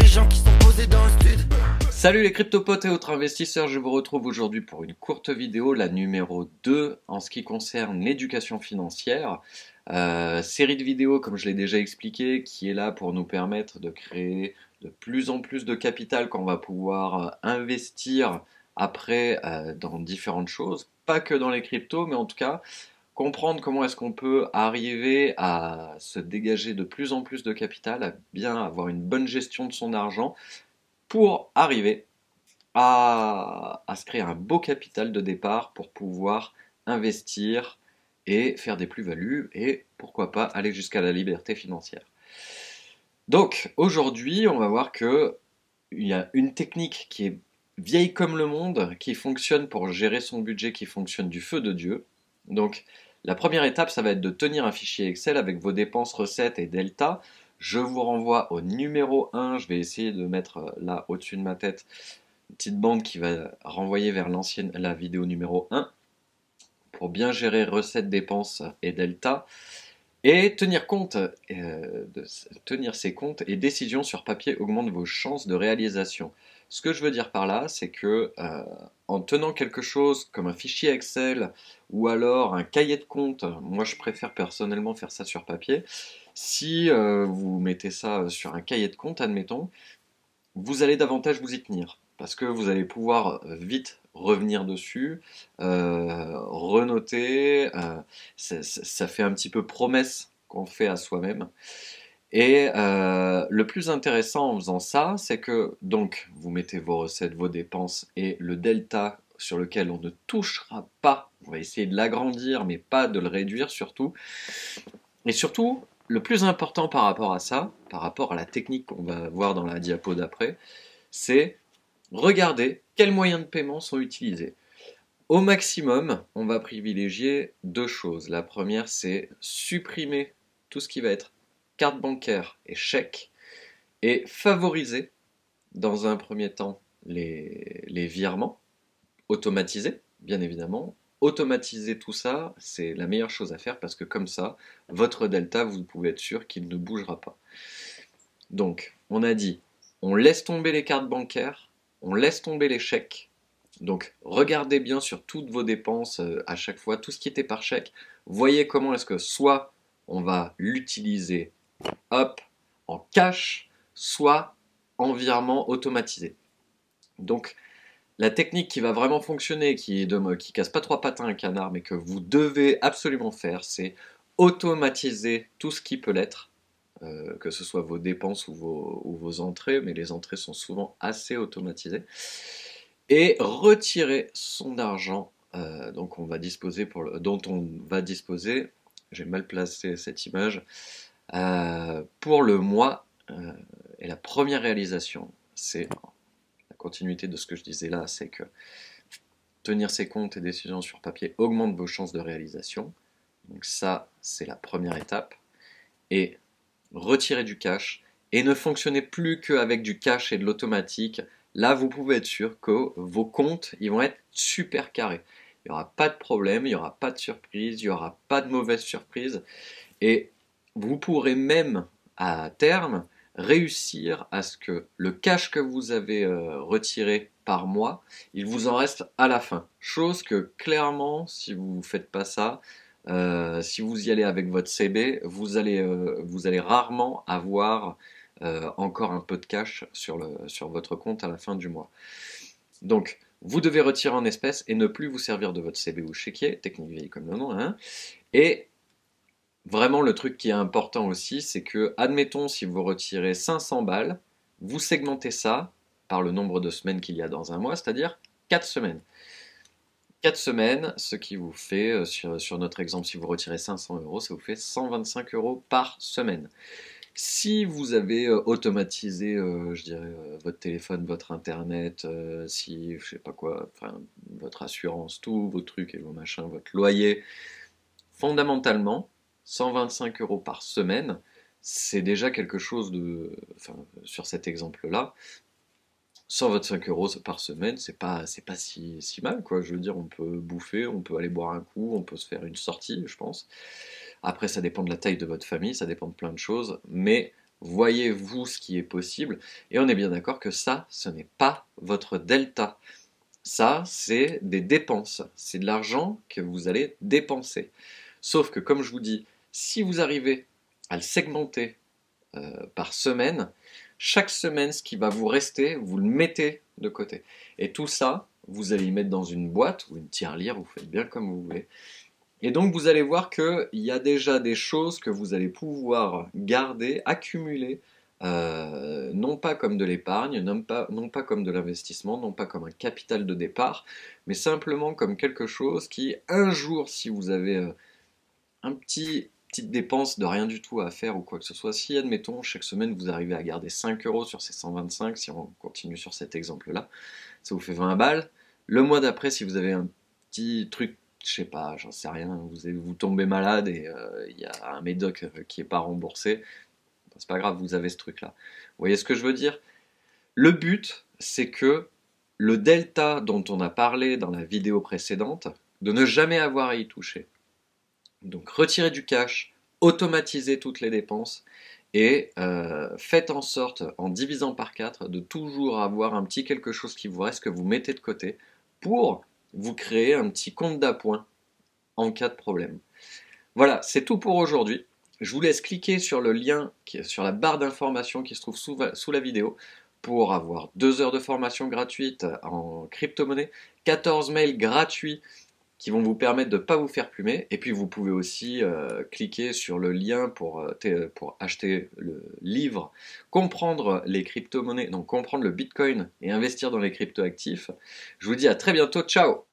des gens qui sont posés dans le stud. Salut les cryptopotes et autres investisseurs, je vous retrouve aujourd'hui pour une courte vidéo, la numéro 2 en ce qui concerne l'éducation financière. Série de vidéos, comme je l'ai déjà expliqué, qui est là pour nous permettre de créer de plus en plus de capital qu'on va pouvoir investir après dans différentes choses, pas que dans les cryptos, mais en tout cas comprendre comment est-ce qu'on peut arriver à se dégager de plus en plus de capital, à bien avoir une bonne gestion de son argent pour arriver à se créer un beau capital de départ pour pouvoir investir et faire des plus-values et pourquoi pas aller jusqu'à la liberté financière. Donc aujourd'hui, on va voir que il y a une technique qui est vieille comme le monde, qui fonctionne pour gérer son budget, qui fonctionne du feu de Dieu. Donc la première étape, ça va être de tenir un fichier Excel avec vos dépenses, recettes et delta. Je vous renvoie au numéro 1, je vais essayer de mettre là au-dessus de ma tête une petite bande qui va renvoyer vers la vidéo numéro 1 pour bien gérer recettes, dépenses et delta et tenir ces comptes et décisions sur papier augmente vos chances de réalisation. Ce que je veux dire par là, c'est que en tenant quelque chose comme un fichier Excel ou alors un cahier de compte, moi je préfère personnellement faire ça sur papier, si vous mettez ça sur un cahier de compte, admettons, vous allez davantage vous y tenir. Parce que vous allez pouvoir vite revenir dessus, renoter, ça fait un petit peu promesse qu'on fait à soi-même. Et le plus intéressant en faisant ça, c'est que donc vous mettez vos recettes, vos dépenses et le delta sur lequel on ne touchera pas. On va essayer de l'agrandir, mais pas de le réduire surtout. Et surtout, le plus important par rapport à ça, par rapport à la technique qu'on va voir dans la diapo d'après, c'est regarder quels moyens de paiement sont utilisés. Au maximum, on va privilégier deux choses. La première, c'est supprimer tout ce qui va être carte bancaire et chèque et favoriser, dans un premier temps, les virements automatisés, bien évidemment. Automatiser tout ça, c'est la meilleure chose à faire parce que comme ça, votre delta, vous pouvez être sûr qu'il ne bougera pas. Donc, on a dit, on laisse tomber les cartes bancaires, on laisse tomber les chèques. Donc, regardez bien sur toutes vos dépenses à chaque fois, tout ce qui était par chèque. Voyez comment est-ce que soit on va l'utiliser, hop, en cash, soit en virement automatisé. Donc, la technique qui va vraiment fonctionner, qui casse pas trois pattes à un canard, mais que vous devez absolument faire, c'est automatiser tout ce qui peut l'être. Que ce soit vos dépenses ou vos entrées, mais les entrées sont souvent assez automatisées, et retirer son argent dont on va disposer, j'ai mal placé cette image, pour le mois, et la première réalisation, c'est la continuité de ce que je disais là, c'est que tenir ses comptes et décisions sur papier augmente vos chances de réalisation, donc ça c'est la première étape, et retirer du cash et ne fonctionnez plus qu'avec du cash et de l'automatique. Là, vous pouvez être sûr que vos comptes, ils vont être super carrés. Il n'y aura pas de problème, il n'y aura pas de surprise, il n'y aura pas de mauvaise surprise. Et vous pourrez même, à terme, réussir à ce que le cash que vous avez retiré par mois, il vous en reste à la fin. Chose que, clairement, si vous ne faites pas ça, si vous y allez avec votre CB, vous allez rarement avoir encore un peu de cash sur votre compte à la fin du mois. Donc, vous devez retirer en espèces et ne plus vous servir de votre CB ou chéquier, technique vieille comme le nom, hein. Et vraiment, le truc qui est important aussi, c'est que, admettons, si vous retirez 500 balles, vous segmentez ça par le nombre de semaines qu'il y a dans un mois, c'est-à-dire 4 semaines. 4 semaines, ce qui vous fait, sur notre exemple, si vous retirez 500 euros, ça vous fait 125 euros par semaine. Si vous avez automatisé, je dirais, votre téléphone, votre internet, si, je sais pas quoi, enfin, votre assurance, tous vos trucs et vos machins, votre loyer, fondamentalement, 125 euros par semaine, c'est déjà quelque chose de, enfin, sur cet exemple-là, 125 euros par semaine, c'est pas si mal, quoi. Je veux dire, on peut bouffer, on peut aller boire un coup, on peut se faire une sortie, je pense. Après, ça dépend de la taille de votre famille, ça dépend de plein de choses, mais voyez vous ce qui est possible, et on est bien d'accord que ça, ce n'est pas votre delta. Ça, c'est des dépenses, c'est de l'argent que vous allez dépenser. Sauf que, comme je vous dis, si vous arrivez à le segmenter par semaine, chaque semaine, ce qui va vous rester, vous le mettez de côté. Et tout ça, vous allez y mettre dans une boîte ou une tirelire, vous faites bien comme vous voulez. Et donc vous allez voir qu'il y a déjà des choses que vous allez pouvoir garder, accumuler, non pas comme de l'épargne, non pas comme de l'investissement, non pas comme un capital de départ, mais simplement comme quelque chose qui, un jour, si vous avez un petite dépense de rien du tout à faire ou quoi que ce soit, si admettons chaque semaine vous arrivez à garder 5 euros sur ces 125, si on continue sur cet exemple-là, ça vous fait 20 balles. Le mois d'après, si vous avez un petit truc, je sais pas, j'en sais rien, vous tombez malade et il y a un médoc qui n'est pas remboursé, c'est pas grave, vous avez ce truc-là. Vous voyez ce que je veux dire? Le but, c'est que le delta dont on a parlé dans la vidéo précédente, de ne jamais avoir à y toucher. Donc retirez du cash, automatisez toutes les dépenses et faites en sorte, en divisant par 4, de toujours avoir un petit quelque chose qui vous reste que vous mettez de côté pour vous créer un petit compte d'appoint en cas de problème. Voilà, c'est tout pour aujourd'hui. Je vous laisse cliquer sur le lien qui est sur la barre d'information qui se trouve sous la vidéo pour avoir 2 heures de formation gratuite en crypto-monnaie, 14 mails gratuits qui vont vous permettre de ne pas vous faire plumer. Et puis vous pouvez aussi cliquer sur le lien pour acheter le livre, comprendre les crypto-monnaies, donc comprendre le Bitcoin et investir dans les crypto-actifs. Je vous dis à très bientôt, ciao!